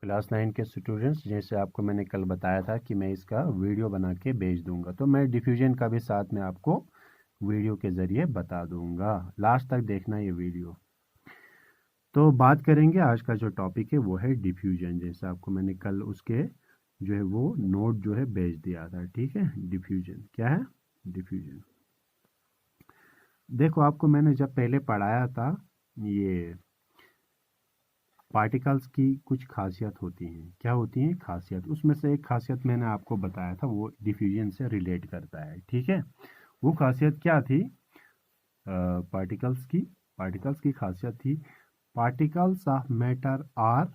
Class 9 के students, जैसे आपको मैंने कल बताया था कि मैं इसका वीडियो बना के भेज दूंगा, तो मैं डिफ्यूजन का भी साथ में आपको वीडियो के ज़रिए बता दूंगा। लास्ट तक देखना ये वीडियो। तो बात करेंगे, आज का जो टॉपिक है वो है डिफ्यूजन। जैसे आपको मैंने कल उसके जो है वो नोट जो है भेज दिया था। ठीक है, डिफ्यूजन क्या है? डिफ्यूजन देखो, आपको मैंने जब पहले पढ़ाया था, ये पार्टिकल्स की कुछ खासियत होती हैं। क्या होती हैं खासियत? उसमें से एक खासियत मैंने आपको बताया था, वो डिफ्यूजन से रिलेट करता है। ठीक है, वो खासियत क्या थी? पार्टिकल्स की खासियत थी, particles of matter are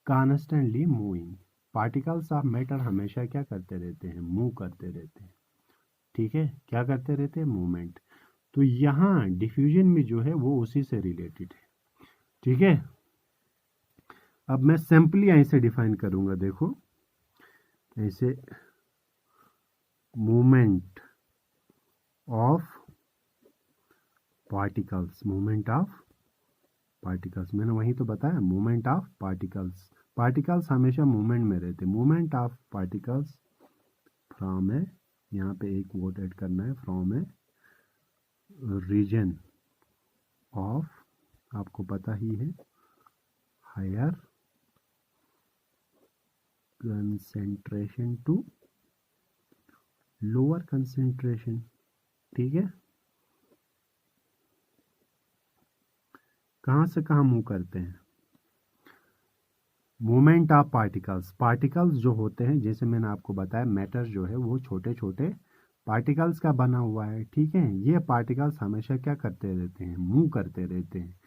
constantly moving. Particles of matter हमेशा क्या करते रहते हैं? मूव करते रहते हैं। ठीक है, क्या करते रहते हैं? मूवमेंट। तो यहाँ डिफ्यूजन में जो है वो उसी से रिलेटेड है। ठीक है, अब मैं सिंपली ऐसे डिफाइन करूंगा। देखो, ऐसे मूवमेंट ऑफ पार्टिकल्स, मैंने वही तो बताया, मूवमेंट ऑफ पार्टिकल्स। पार्टिकल्स हमेशा मूवमेंट में रहते। मूवमेंट ऑफ पार्टिकल्स फ्रॉम है, यहाँ पे एक वर्ड ऐड करना है, फ्रॉम है रीजन ऑफ, आपको पता ही है, higher concentration to lower concentration. ठीक है, कहाँ से कहाँ मूव करते हैं? मूवमेंट ऑफ पार्टिकल्स जो होते हैं, जैसे मैंने आपको बताया, मैटर जो है वो छोटे छोटे पार्टिकल्स का बना हुआ है। ठीक है, ये पार्टिकल्स हमेशा क्या करते रहते हैं? मूव करते रहते हैं।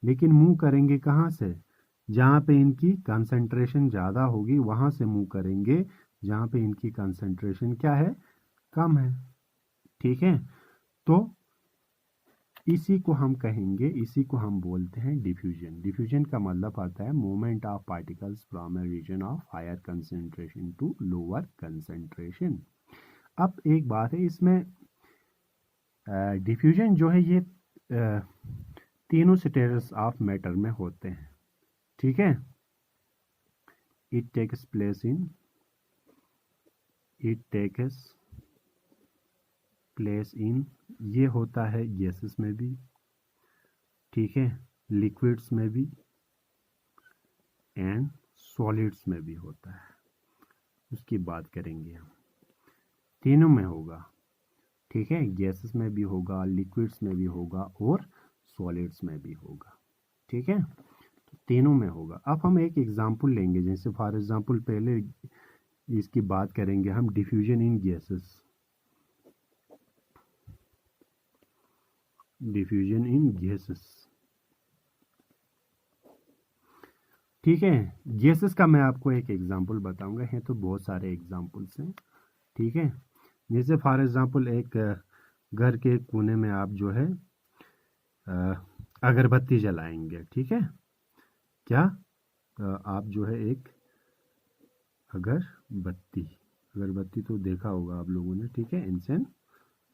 लेकिन मूव करेंगे कहाँ से? जहाँ पे इनकी कंसंट्रेशन ज़्यादा होगी वहाँ से मूव करेंगे, जहाँ पे इनकी कंसंट्रेशन क्या है? कम है। ठीक है, तो इसी को हम कहेंगे, इसी को हम बोलते हैं डिफ्यूजन। डिफ्यूजन का मतलब आता है movement of particles from a region of higher concentration to lower concentration. अब एक बात है, इसमें डिफ्यूजन जो है ये तीनों स्टेटस ऑफ मैटर में होते हैं। ठीक है, इट टेक्स प्लेस इन, ये होता है गैसेस में भी, ठीक है, लिक्विड्स में भी एंड सॉलिड्स में भी होता है। उसकी बात करेंगे हम, तीनों में होगा। ठीक है, गैसेस में भी होगा, लिक्विड्स में भी होगा और सॉलिड्स में भी होगा। ठीक है, तो तीनों में होगा। अब हम एक एग्जांपल लेंगे, जैसे फॉर एग्जांपल पहले इसकी बात करेंगे हम, डिफ्यूजन इन गैसेस। डिफ्यूजन इन गैसेस, ठीक है। गैसेस का मैं आपको एक एग्जांपल बताऊंगा, हैं तो बहुत सारे एग्जांपल्स हैं। ठीक है, जैसे फॉर एग्जांपल एक घर के कोने में आप जो है अगरबत्ती जलाएंगे। ठीक है, क्या आप जो है एक अगरबत्ती तो देखा होगा आप लोगों ने। ठीक है, इंसेंस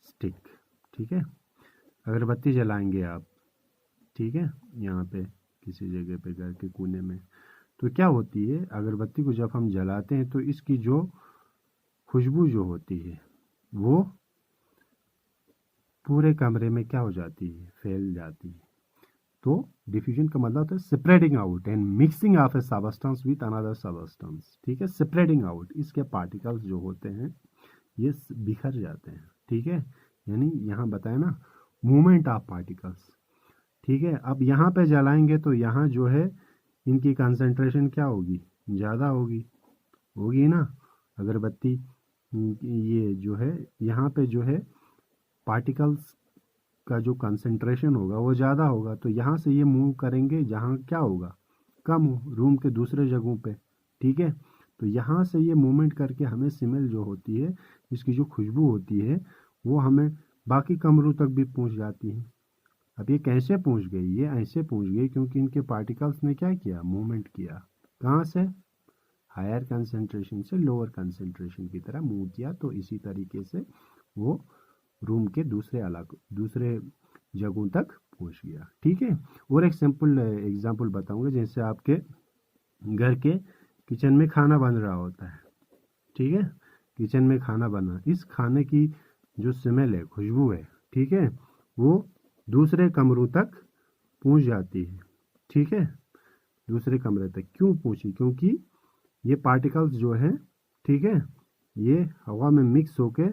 स्टिक। ठीक है, अगरबत्ती जलाएंगे आप। ठीक है, यहाँ पे किसी जगह पे घर के कोने में, तो क्या होती है, अगरबत्ती को जब हम जलाते हैं तो इसकी जो खुशबू जो होती है वो पूरे कमरे में क्या हो जाती है? फैल जाती है। तो डिफ्यूजन का मतलब होता है spreading out and mixing of A substance with another substance. ठीक है, स्प्रेडिंग आउट, इसके पार्टिकल्स जो होते हैं ये बिखर जाते हैं। ठीक है, यानी यहाँ बताया ना, मूवमेंट ऑफ पार्टिकल्स। ठीक है, अब यहाँ पे जलाएंगे तो यहाँ जो है इनकी कंसंट्रेशन क्या होगी? ज़्यादा होगी ना। अगरबत्ती ये जो है यहाँ पे जो है पार्टिकल्स का जो कंसंट्रेशन होगा वो ज़्यादा होगा, तो यहाँ से ये मूव करेंगे जहाँ क्या होगा? कम रूम के दूसरे जगहों पे। ठीक है, तो यहाँ से ये मूवमेंट करके हमें स्मेल जो होती है, इसकी जो खुशबू होती है, वो हमें बाकी कमरों तक भी पहुँच जाती है। अब ये कैसे पहुँच गई? ये ऐसे पहुँच गई क्योंकि इनके पार्टिकल्स ने क्या किया? मूवमेंट किया। कहाँ से? हायर कंसंट्रेशन से लोअर कंसंट्रेशन की तरह मूव किया, तो इसी तरीके से वो रूम के दूसरे जगहों तक पहुंच गया। ठीक है, और एक सिंपल एग्जांपल बताऊंगा, जैसे आपके घर के किचन में खाना बन रहा होता है, ठीक है, किचन में खाना बना, इस खाने की जो स्मेल है, खुशबू है, ठीक है, वो दूसरे कमरों तक पहुंच जाती है, ठीक है, दूसरे कमरे तक क्यों पहुंची, क्योंकि ये पार्टिकल्स जो हैं, ठीक है, ये हवा में मिक्स होके,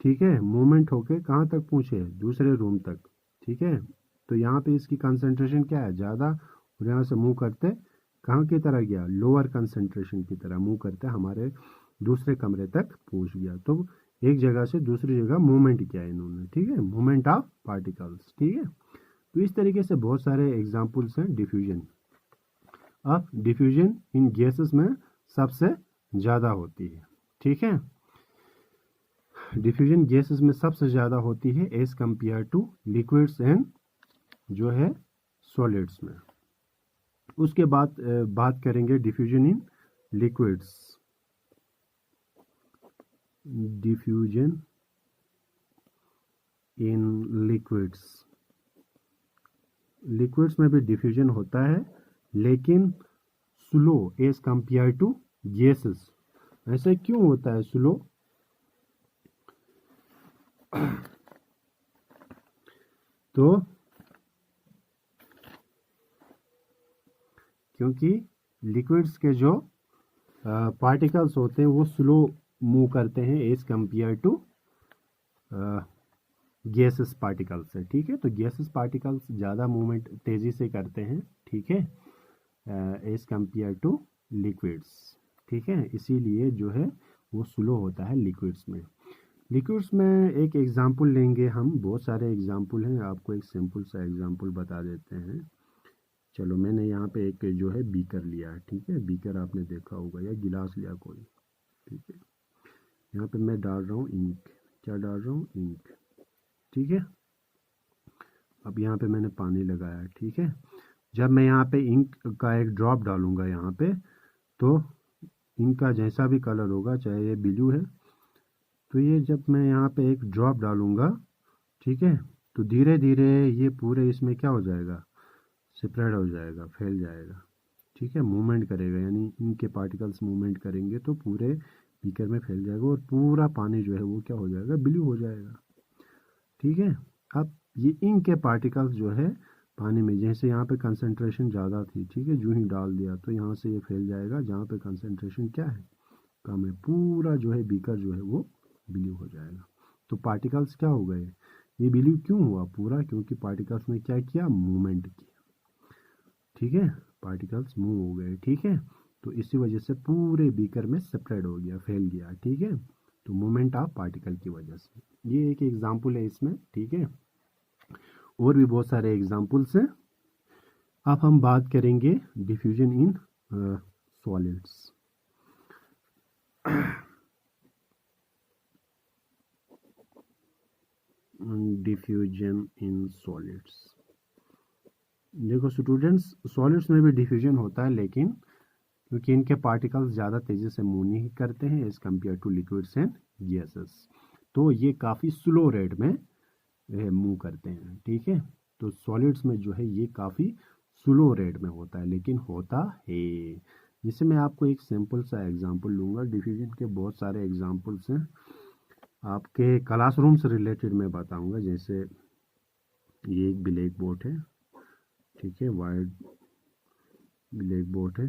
ठीक है, मूवमेंट होके कहाँ तक पहुँचे, दूसरे रूम तक, ठीक है। तो यहाँ पे इसकी कंसंट्रेशन क्या है, ज़्यादा, और यहाँ से मूव करते कहाँ की तरह गया, लोअर कंसंट्रेशन की तरह मूव करते हमारे दूसरे कमरे तक पहुँच गया। तो एक जगह से दूसरी जगह मूवमेंट किया इन्होंने, ठीक है, मूवमेंट ऑफ पार्टिकल्स, ठीक है। तो इस तरीके से बहुत सारे एग्जाम्पल्स हैं डिफ्यूजन। अब डिफ्यूजन इन गैसेस में सबसे ज़्यादा होती है, ठीक है, डिफ्यूजन गैसेस में सबसे ज़्यादा होती है as compare to liquids and जो है सॉलिड्स में। उसके बाद बात करेंगे diffusion in liquids. Diffusion in liquids, liquids में भी डिफ्यूजन होता है लेकिन slow as compare to gases. ऐसे क्यों होता है स्लो, तो क्योंकि लिक्विड्स के जो पार्टिकल्स होते हैं वो स्लो मूव करते हैं as compare to gases particles से, ठीक है। तो गैसेस पार्टिकल्स ज़्यादा मूवमेंट तेज़ी से करते हैं, ठीक है, एज कंपेयर टू लिक्विड्स, ठीक है, इसीलिए जो है वो स्लो होता है लिक्विड्स में। लिक्विड्स में एक एग्जांपल लेंगे हम, बहुत सारे एग्जांपल हैं, आपको एक सिंपल सा एग्जांपल बता देते हैं। चलो मैंने यहाँ पे एक जो है बीकर लिया है, ठीक है, बीकर आपने देखा होगा, या गिलास लिया कोई, ठीक है, यहाँ पे मैं डाल रहा हूँ इंक, क्या डाल रहा हूँ, इंक, ठीक है। अब यहाँ पे मैंने पानी लगाया, ठीक है। जब मैं यहाँ पे इंक का एक ड्रॉप डालूंगा यहाँ पे, तो इंक का जैसा भी कलर होगा, चाहे ये ब्लू है, तो ये जब मैं यहाँ पे एक ड्रॉप डालूंगा, ठीक है, तो धीरे धीरे ये पूरे इसमें क्या हो जाएगा, स्प्रेड हो जाएगा, फैल जाएगा, ठीक है, मूवमेंट करेगा, यानी इनके पार्टिकल्स मूवमेंट करेंगे तो पूरे बीकर में फैल जाएगा और पूरा पानी जो है वो क्या हो जाएगा, ब्लू हो जाएगा, ठीक है। अब ये इंक के पार्टिकल्स जो है पानी में, जैसे यहाँ पे कंसंट्रेशन ज़्यादा थी, ठीक है, जो ही डाल दिया तो यहाँ से ये फैल जाएगा, जहाँ पे कंसंट्रेशन क्या है, कम है, पूरा जो है बीकर जो है वो ब्लू हो जाएगा। तो पार्टिकल्स क्या हो गए, ये ब्लू क्यों हुआ पूरा, क्योंकि पार्टिकल्स ने क्या किया, मूवमेंट किया, ठीक है, पार्टिकल्स मूव हो गए, ठीक है। तो इसी वजह से पूरे बीकर में स्प्रेड हो गया, फैल गया, ठीक है, तो मूवमेंट ऑफ पार्टिकल की वजह से। ये एक एग्जांपल है इसमें, ठीक है, और भी बहुत सारे एग्जांपल्स हैं। अब हम बात करेंगे diffusion in solids. Diffusion in solids, देखो स्टूडेंट्स, सॉलिड्स में भी डिफ्यूजन होता है लेकिन क्योंकि इनके पार्टिकल्स ज़्यादा तेज़ी से मूव नहीं करते हैं as compare to liquids and gases, तो ये काफ़ी स्लो रेट में मूव करते हैं, ठीक है। तो सॉलिड्स में जो है ये काफ़ी स्लो रेट में होता है, लेकिन होता है। जिससे मैं आपको एक सिंपल सा एग्जांपल लूँगा, डिफ्यूजन के बहुत सारे एग्जांपल्स हैं, आपके क्लासरूम से रिलेटेड मैं बताऊँगा। जैसे ये एक ब्लैक बोर्ड है, ठीक है, वाइट ब्लैक बोर्ड है,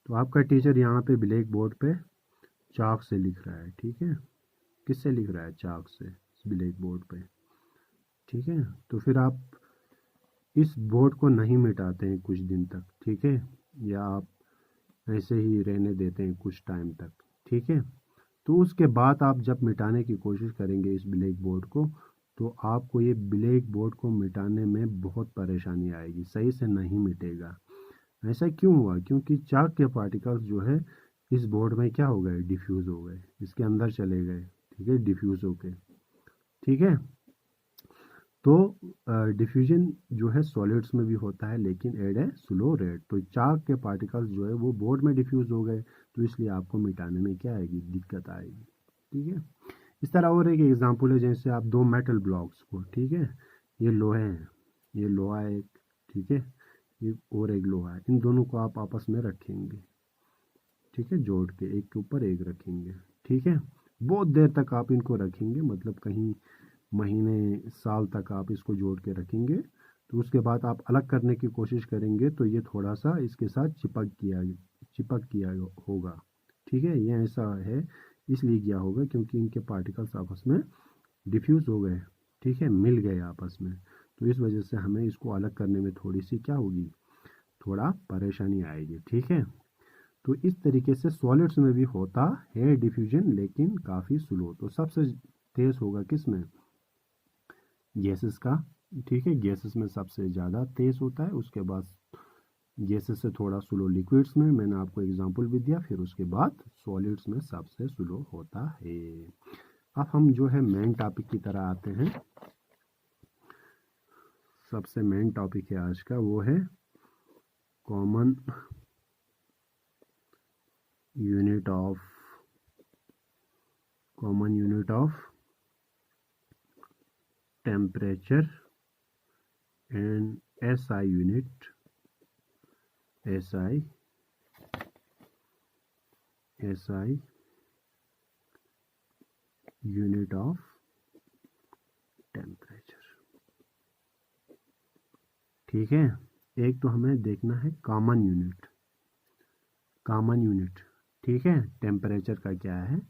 तो आपका टीचर यहाँ पे ब्लैक बोर्ड पे चाक से लिख रहा है, ठीक है, किससे लिख रहा है, चाक से, ब्लैक बोर्ड पे, ठीक है। तो फिर आप इस बोर्ड को नहीं मिटाते हैं कुछ दिन तक, ठीक है, या आप ऐसे ही रहने देते हैं कुछ टाइम तक, ठीक है। तो उसके बाद आप जब मिटाने की कोशिश करेंगे इस ब्लैक बोर्ड को, तो आपको ये ब्लैक बोर्ड को मिटाने में बहुत परेशानी आएगी, सही से नहीं मिटेगा। ऐसा क्यों हुआ, क्योंकि चाक के पार्टिकल्स जो है इस बोर्ड में क्या हो गए, डिफ्यूज़ हो गए, इसके अंदर चले गए, ठीक है, डिफ्यूज़ होके, ठीक है। तो डिफ्यूजन जो है सॉलिड्स में भी होता है लेकिन एट ए स्लो रेट। तो चाक के पार्टिकल्स जो है वो बोर्ड में डिफ्यूज़ हो गए, तो इसलिए आपको मिटाने में क्या आएगी, दिक्कत आएगी, ठीक है। इस तरह और एक एग्जांपल है, जैसे आप दो मेटल ब्लॉक्स को, ठीक है, ये लोहे हैं, ये लोहा एक, ठीक है, ये और एक लोहा है, इन दोनों को आप आपस में रखेंगे, ठीक है, जोड़ के एक के ऊपर एक रखेंगे। ठीक है, बहुत देर तक आप इनको रखेंगे, मतलब कहीं महीने साल तक आप इसको जोड़ के रखेंगे। तो उसके बाद आप अलग करने की कोशिश करेंगे तो ये थोड़ा सा इसके साथ चिपक गया होगा। ठीक है, ये ऐसा है इसलिए किया होगा क्योंकि इनके पार्टिकल्स आपस में डिफ्यूज़ हो गए। ठीक है, मिल गए आपस में, तो इस वजह से हमें इसको अलग करने में थोड़ी सी क्या होगी, थोड़ा परेशानी आएगी। ठीक है, तो इस तरीके से सॉलिड्स में भी होता है डिफ्यूजन, लेकिन काफ़ी स्लो। तो सबसे तेज़ होगा किस में, गैसेस का। ठीक है, गैसेस में सबसे ज़्यादा तेज़ होता है, उसके बाद गैसेस से थोड़ा स्लो लिक्विड्स में, मैंने आपको एग्जांपल भी दिया, फिर उसके बाद सॉलिड्स में सबसे स्लो होता है। अब हम जो है मेन टॉपिक की तरह आते हैं। सबसे मेन टॉपिक है आज का, वो है common unit of temperature and SI unit unit of temperature. ठीक है, एक तो हमें देखना है कॉमन यूनिट। ठीक है, टेम्परेचर का क्या है,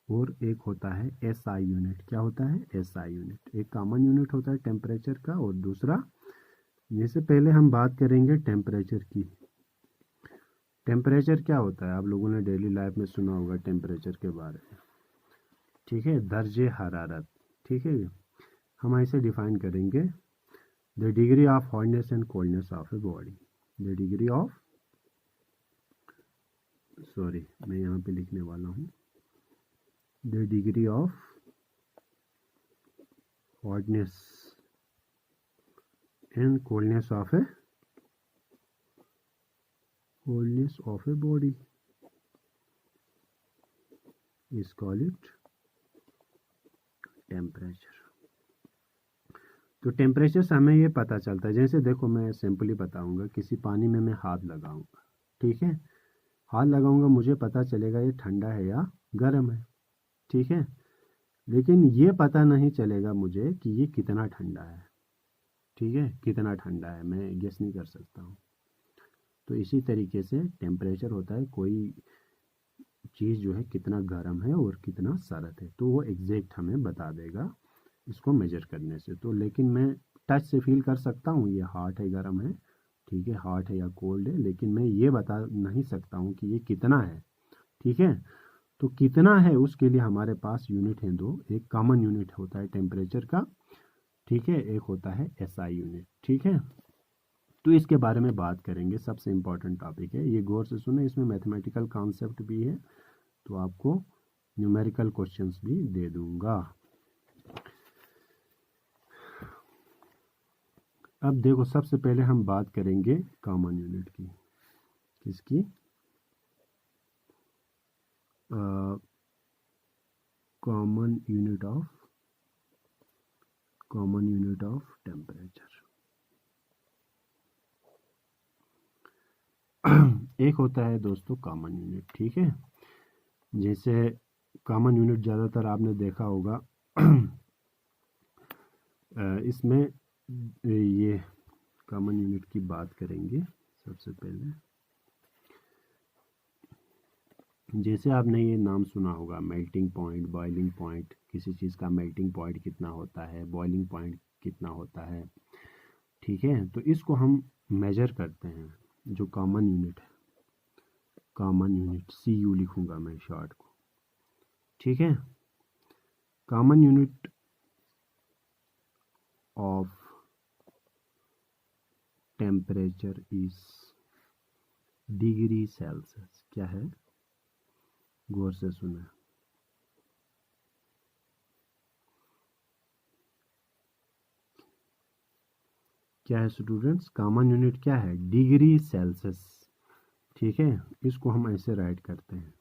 और एक होता है SI यूनिट। क्या होता है, SI यूनिट। एक कॉमन यूनिट होता है टेम्परेचर का, और दूसरा, जैसे पहले हम बात करेंगे टेम्परेचर की। टेम्परेचर क्या होता है, आप लोगों ने डेली लाइफ में सुना होगा टेम्परेचर के बारे में। ठीक है, दर्जे हरारत। ठीक है, हम ऐसे डिफाइन करेंगे, the degree of hotness and coldness of a body. The degree of, sorry मैं यहाँ पे लिखने वाला हूँ, the degree of hotness and coldness of a body is call it temperature. तो टेम्परेचर से हमें ये पता चलता है, जैसे देखो मैं सिंपली बताऊंगा, किसी पानी में मैं हाथ लगाऊंगा। ठीक है, हाथ लगाऊंगा, मुझे पता चलेगा ये ठंडा है या गर्म है। ठीक है, लेकिन ये पता नहीं चलेगा मुझे कि ये कितना ठंडा है। ठीक है, कितना ठंडा है मैं गेस नहीं कर सकता हूँ। तो इसी तरीके से टेम्परेचर होता है, कोई चीज़ जो है कितना गर्म है और कितना सर्द है, तो वो एग्जैक्ट हमें बता देगा इसको मेजर करने से। तो लेकिन मैं टच से फील कर सकता हूँ ये हॉट है गर्म है, ठीक है, हॉट है या कोल्ड है, लेकिन मैं ये बता नहीं सकता हूँ कि ये कितना है। ठीक है, तो कितना है उसके लिए हमारे पास यूनिट हैं दो, एक कॉमन यूनिट होता है टेम्परेचर का। ठीक है, एक होता है SI यूनिट। ठीक है, तो इसके बारे में बात करेंगे, सबसे इम्पॉर्टेंट टॉपिक है ये, गौर से सुने, इसमें मैथमेटिकल कॉन्सेप्ट भी है, तो आपको न्यूमेरिकल क्वेश्चंस भी दे दूंगा। अब देखो, सबसे पहले हम बात करेंगे कॉमन यूनिट की। किसकी, कॉमन यूनिट ऑफ टेम्परेचर। एक होता है दोस्तों कॉमन यूनिट। ठीक है, जैसे कॉमन यूनिट ज़्यादातर आपने देखा होगा इसमें ये कॉमन यूनिट की बात करेंगे सबसे पहले। जैसे आपने ये नाम सुना होगा, मेल्टिंग पॉइंट, बॉइलिंग पॉइंट। किसी चीज़ का मेल्टिंग पॉइंट कितना होता है, बॉइलिंग पॉइंट कितना होता है। ठीक है, तो इसको हम मेजर करते हैं, जो कॉमन यूनिट है, कॉमन यूनिट CU लिखूंगा मैं शॉर्ट को। ठीक है, common unit of temperature is degree Celsius. क्या है, गौर से सुना, क्या है स्टूडेंट्स, कॉमन यूनिट क्या है, डिग्री सेल्सियस। ठीक है, इसको हम ऐसे राइट करते हैं,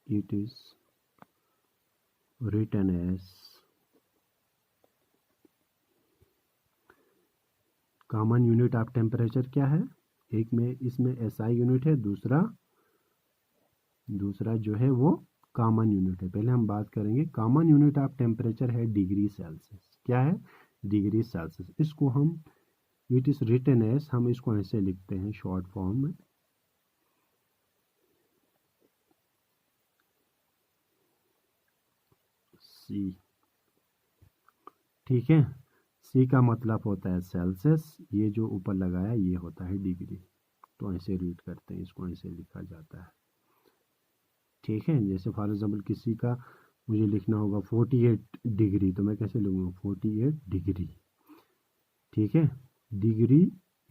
it is written as common unit of temperature. क्या है, एक में इसमें SI यूनिट है, दूसरा दूसरा जो है वो कॉमन यूनिट है। पहले हम बात करेंगे कॉमन यूनिट ऑफ टेम्परेचर है डिग्री सेल्सियस। क्या है? Degree Celsius. इसको हम इट इज रिटन एज, हम इसको ऐसे लिखते हैं शॉर्ट फॉर्म में, सी। ठीक है, सी का मतलब होता है सेल्सियस, ये जो ऊपर लगाया ये होता है डिग्री। तो ऐसे रीड करते हैं, इसको ऐसे लिखा जाता है। ठीक है, जैसे फॉर एग्जाम्पल किसी का मुझे लिखना होगा 48 डिग्री, तो मैं कैसे लिखूँगा 48 डिग्री। ठीक है, डिग्री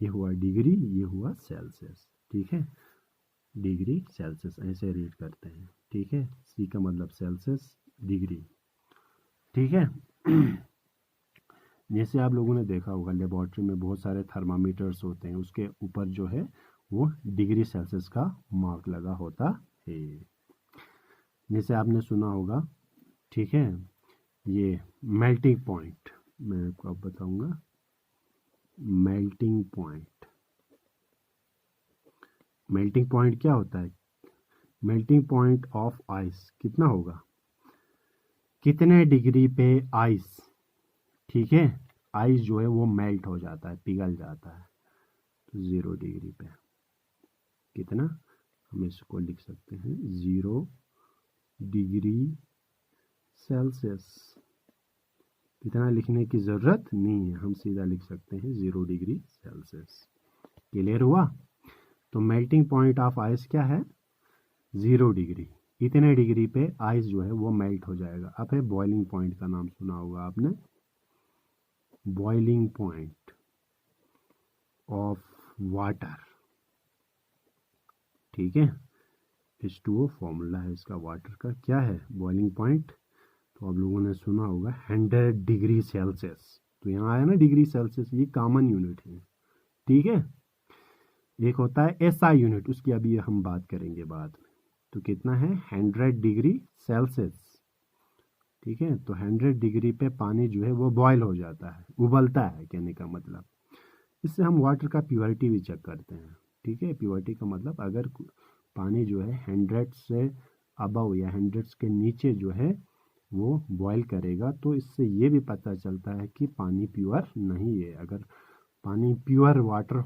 ये हुआ डिग्री, ये हुआ सेल्सियस। ठीक है, डिग्री सेल्सियस ऐसे रीड करते हैं। ठीक है, सी का मतलब सेल्सियस, डिग्री। ठीक है जैसे आप लोगों ने देखा होगा लेबोरेटरी में बहुत सारे थर्मामीटर्स होते हैं, उसके ऊपर जो है वो डिग्री सेल्सियस का मार्क लगा होता है। जैसे आपने सुना होगा, ठीक है, ये मेल्टिंग पॉइंट, मैं आपको अब बताऊंगा मेल्टिंग पॉइंट। मेल्टिंग पॉइंट क्या होता है? मेल्टिंग पॉइंट ऑफ आइस कितना होगा, कितने डिग्री पे आइस, ठीक है, आइस जो है वो मेल्ट हो जाता है, पिघल जाता है। तो 0 डिग्री पे कितना, हम इसको लिख सकते हैं 0 डिग्री सेल्सियस। कितना लिखने की ज़रूरत नहीं है, हम सीधा लिख सकते हैं 0 डिग्री सेल्सियस। क्लियर हुआ? तो मेल्टिंग पॉइंट ऑफ आइस क्या है? 0 डिग्री। इतने डिग्री पे आइस जो है वो मेल्ट हो जाएगा। अब है बॉइलिंग पॉइंट का नाम सुना होगा आपने, बॉइलिंग पॉइंट ऑफ वाटर। ठीक है, H2O फॉर्मूला है इसका वाटर का, क्या है बॉइलिंग पॉइंट? तो आप लोगों ने सुना होगा 100 डिग्री सेल्सियस। तो यहाँ आया ना डिग्री सेल्सियस, ये कॉमन यूनिट है। ठीक है, एक होता है SI यूनिट, उसकी अभी हम बात करेंगे बाद में। तो कितना है 100 डिग्री सेल्सियस। ठीक है, तो 100 डिग्री पे पानी जो है वो बॉयल हो जाता है, उबलता है कहने का मतलब। इससे हम वाटर का प्योरिटी भी चेक करते हैं। ठीक है, प्योरिटी का मतलब अगर पानी जो है 100 से अबव या 100 के नीचे जो है वो बॉयल करेगा, तो इससे ये भी पता चलता है कि पानी प्योर नहीं है। अगर पानी प्योर वाटर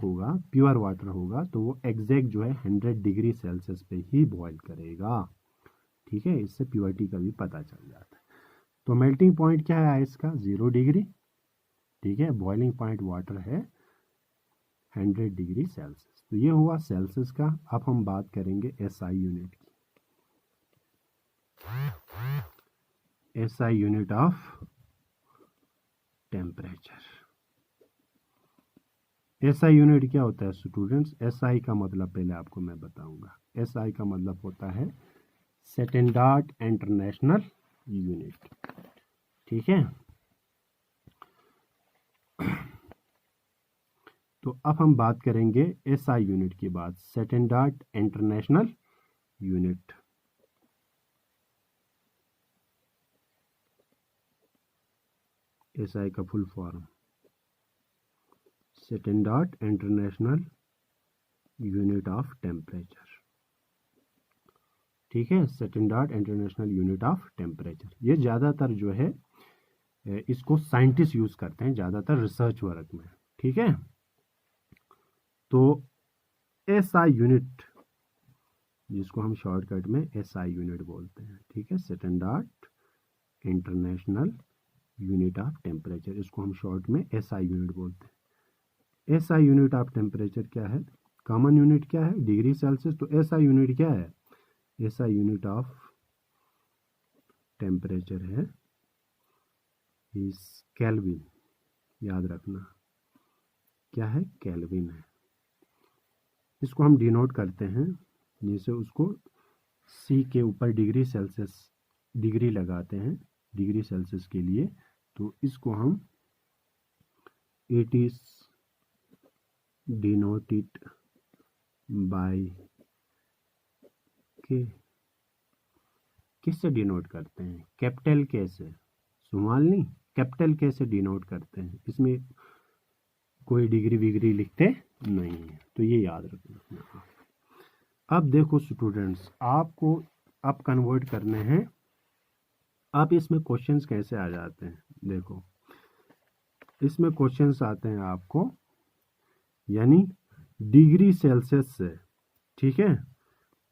होगा तो वो एग्जैक्ट जो है 100 डिग्री सेल्सियस पे ही बॉयल करेगा। ठीक है, इससे प्योरिटी का भी पता चल जाता है। तो मेल्टिंग पॉइंट क्या है आइस का? 0 डिग्री। ठीक है, बॉइलिंग पॉइंट वाटर है 100 डिग्री सेल्सियस। तो ये हुआ सेल्सियस का। अब हम बात करेंगे SI यूनिट की। SI unit of temperature. SI unit क्या होता है स्टूडेंट्स? SI का मतलब पहले आपको मैं बताऊंगा। SI का मतलब होता है स्टैंडर्ड इंटरनेशनल यूनिट। ठीक है, तो अब हम बात करेंगे SI यूनिट की बात, स्टैंडर्ड इंटरनेशनल यूनिट। SI का full form standard international unit of temperature. ठीक है, standard international unit of temperature. ये ज़्यादातर जो है इसको साइंटिस्ट यूज़ करते हैं ज़्यादातर रिसर्च वर्क में। ठीक है, तो SI यूनिट जिसको हम शॉर्टकट में SI यूनिट बोलते हैं। ठीक है, standard international unit of temperature, इसको हम शॉर्ट में SI यूनिट बोलते हैं। SI यूनिट ऑफ टेम्परेचर क्या है? कॉमन यूनिट क्या है? Degree Celsius. तो SI यूनिट क्या है? SI यूनिट ऑफ टेम्परेचर है इस केल्विन। याद रखना क्या है? केल्विन है। इसको हम डिनोट करते हैं, जैसे उसको C के ऊपर डिग्री सेल्सियस डिग्री लगाते हैं डिग्री सेल्सियस के लिए, तो इसको हम इट इज डिनोटेड बाय के, किससे डिनोट करते हैं? कैपिटल के से, स्मॉल नहीं, कैपिटल के से डिनोट करते हैं। इसमें कोई डिग्री विग्री लिखते नहीं है, तो ये याद रखना। अब देखो स्टूडेंट्स, आपको अब कन्वर्ट करने हैं। आप इसमें क्वेश्चंस कैसे आ जाते हैं, देखो इसमें क्वेश्चंस आते हैं आपको, यानी डिग्री सेल्सियस से, ठीक है,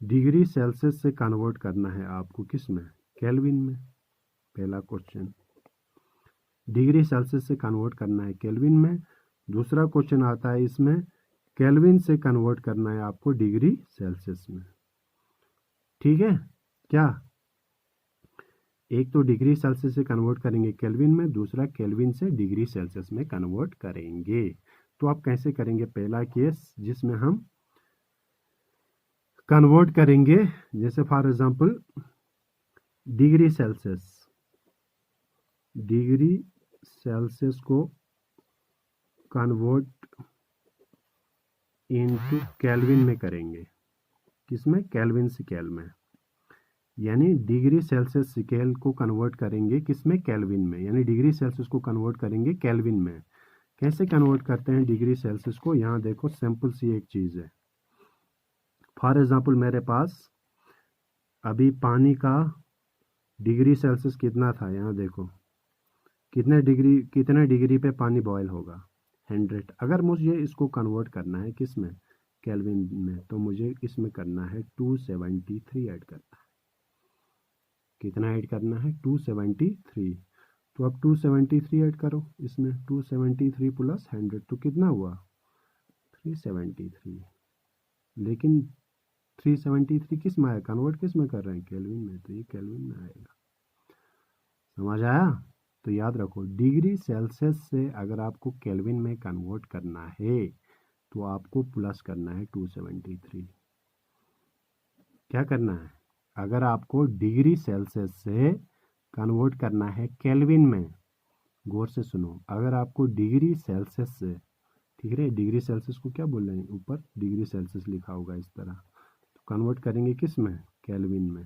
डिग्री सेल्सियस से कन्वर्ट करना है आपको किस में, केल्विन में। पहला क्वेश्चन डिग्री सेल्सियस से कन्वर्ट करना है केल्विन में। दूसरा क्वेश्चन आता है इसमें केल्विन से कन्वर्ट करना है आपको डिग्री सेल्सियस में, ठीक है। क्या, एक तो डिग्री सेल्सियस से कन्वर्ट करेंगे केल्विन में, दूसरा केल्विन से डिग्री सेल्सियस में कन्वर्ट करेंगे। तो आप कैसे करेंगे, पहला केस जिसमें हम कन्वर्ट करेंगे, जैसे फॉर एग्जांपल डिग्री सेल्सियस को कन्वर्ट इनटू केल्विन में करेंगे, किसमें, केल्विन स्केल में। यानी डिग्री सेल्सियस स्केल को कन्वर्ट करेंगे किसमें, केल्विन में, यानी डिग्री सेल्सियस को कन्वर्ट करेंगे केल्विन में। कैसे कन्वर्ट करते हैं डिग्री सेल्सियस को, यहाँ देखो सिंपल सी एक चीज़ है। फॉर एग्जांपल मेरे पास अभी पानी का डिग्री सेल्सियस कितना था, यहाँ देखो कितने डिग्री पे पानी बॉयल होगा, 100। अगर मुझे इसको कन्वर्ट करना है किस में, केल्विन में, तो मुझे इसमें करना है 273 ऐड करना है। कितना ऐड करना है, 273। तो अब 273 ऐड करो इसमें, 273 प्लस 100 तो कितना हुआ, 373। लेकिन 373 किस में आया, कन्वर्ट किस में कर रहे हैं, केल्विन में, तो ये केल्विन में आएगा। समझ आया। तो याद रखो डिग्री सेल्सियस से अगर आपको केल्विन में कन्वर्ट करना है तो आपको प्लस करना है 273। क्या करना है, अगर आपको डिग्री सेल्सियस से कन्वर्ट करना है केल्विन में, गौर से सुनो, अगर आपको डिग्री सेल्सियस से, ठीक है, डिग्री सेल्सियस को क्या बोल रहे हैं, ऊपर डिग्री सेल्सियस लिखा होगा इस तरह, तो कन्वर्ट करेंगे किस में, केल्विन में।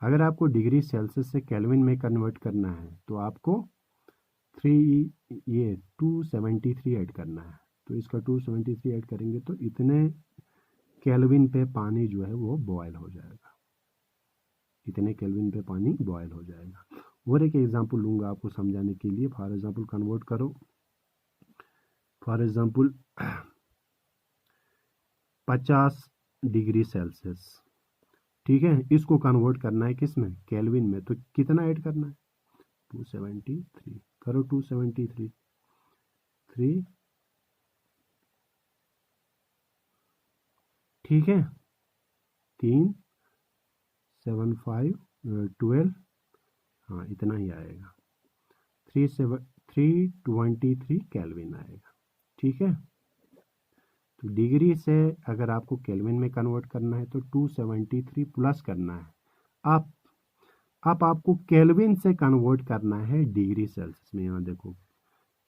अगर आपको डिग्री सेल्सियस से केल्विन में कन्वर्ट करना है तो आपको 273 ऐड करना है। तो इसका 273 ऐड करेंगे तो इतने केल्विन पे पानी जो है वो बॉयल हो जाएगा, इतने केल्विन पे पानी बॉयल हो जाएगा। और एक एग्जांपल लूँगा आपको समझाने के लिए। फॉर एग्जांपल कन्वर्ट करो, फॉर एग्जांपल 50 डिग्री सेल्सियस, ठीक है, इसको कन्वर्ट करना है किस में, केल्विन में, तो कितना ऐड करना है, 273 करो, 273 3, ठीक है, 3 7 5 12, हाँ इतना ही आएगा, 323 केल्विन आएगा, ठीक है। तो डिग्री से अगर आपको केल्विन में कन्वर्ट करना है तो 273 प्लस करना है। अब आपको केल्विन से कन्वर्ट करना है डिग्री सेल्सियस में, यहाँ देखो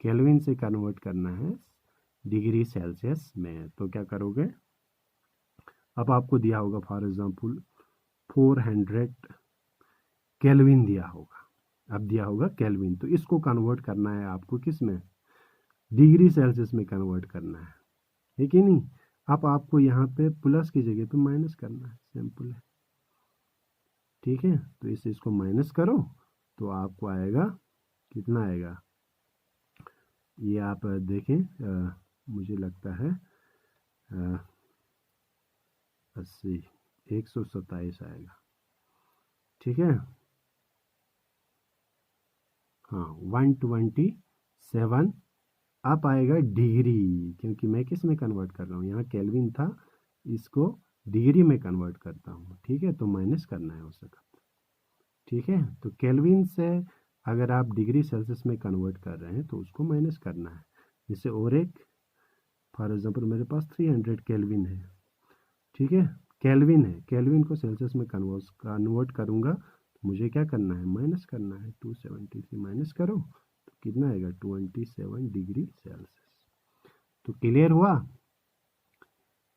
केल्विन से कन्वर्ट करना है डिग्री सेल्सियस में, तो क्या करोगे, अब आपको दिया होगा फॉर एग्जांपल 400 केल्विन दिया होगा, अब दिया होगा केल्विन, तो इसको कन्वर्ट करना है आपको किस में, डिग्री सेल्सियस में कन्वर्ट करना है कि नहीं। अब आपको यहाँ पे प्लस की जगह पे माइनस करना है, सिंपल है, ठीक है। तो इसको माइनस करो तो आपको आएगा, कितना आएगा, ये आप देखें, मुझे लगता है 80 127 आएगा, ठीक है, हाँ 127 आप आएगा डिग्री, क्योंकि मैं किस में कन्वर्ट कर रहा हूँ, यहाँ केल्विन था, इसको डिग्री में कन्वर्ट करता हूँ, ठीक है, तो माइनस करना है उस वक्त, ठीक है। तो केल्विन से अगर आप डिग्री सेल्सियस में कन्वर्ट कर रहे हैं तो उसको माइनस करना है। जैसे और एक फॉर एग्जांपल मेरे पास 300 केल्विन है, ठीक है, केल्विन है, केल्विन को सेल्सियस में कन्वर्ट करूँगा तो मुझे क्या करना है, माइनस करना है, 273 माइनस करो तो कितना आएगा, 27 डिग्री सेल्सियस। तो क्लियर हुआ।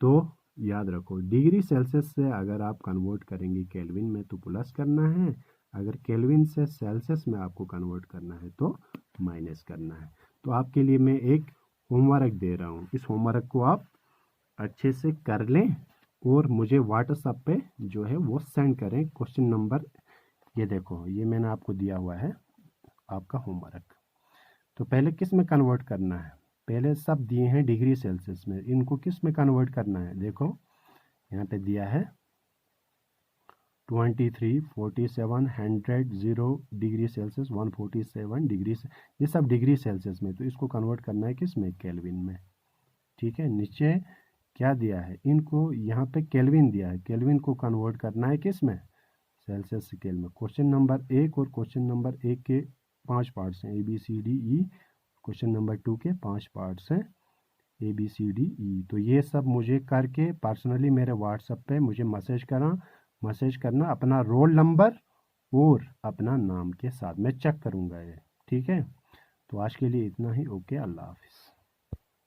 तो याद रखो डिग्री सेल्सियस से अगर आप कन्वर्ट करेंगे केल्विन में तो प्लस करना है, अगर केल्विन से सेल्सियस में आपको कन्वर्ट करना है तो माइनस करना है। तो आपके लिए मैं एक होमवर्क दे रहा हूँ, इस होमवर्क को आप अच्छे से कर लें और मुझे व्हाट्सएप पे जो है वो सेंड करें क्वेश्चन नंबर। ये देखो, ये मैंने आपको दिया हुआ है आपका होमवर्क। तो पहले किस में कन्वर्ट करना है? पहले सब दिए हैं डिग्री सेल्सियस में, इनको किस में कन्वर्ट करना है? देखो यहाँ पे दिया है 23, 47, 100, 0 डिग्री सेल्सियस, 147 डिग्री से, ये सब डिग्री सेल्सियस में। तो इसको कन्वर्ट करना है किस में? केल्विन में। ठीक है, नीचे क्या दिया है? इनको यहाँ पे केल्विन दिया है, केल्विन को कन्वर्ट करना है किस में? सेल्सियस स्केल में। क्वेश्चन नंबर 1 और क्वेश्चन नंबर 1 के 5 पार्ट्स हैं, ABCDE। क्वेश्चन नंबर 2 के 5 पार्ट्स हैं, ABCDE। तो ये सब मुझे करके पर्सनली मेरे व्हाट्सएप पे मुझे मैसेज करना अपना रोल नंबर और अपना नाम के साथ, मैं चेक करूँगा ये। ठीक है, तो आज के लिए इतना ही। ओके, अल्लाह हाफिज़।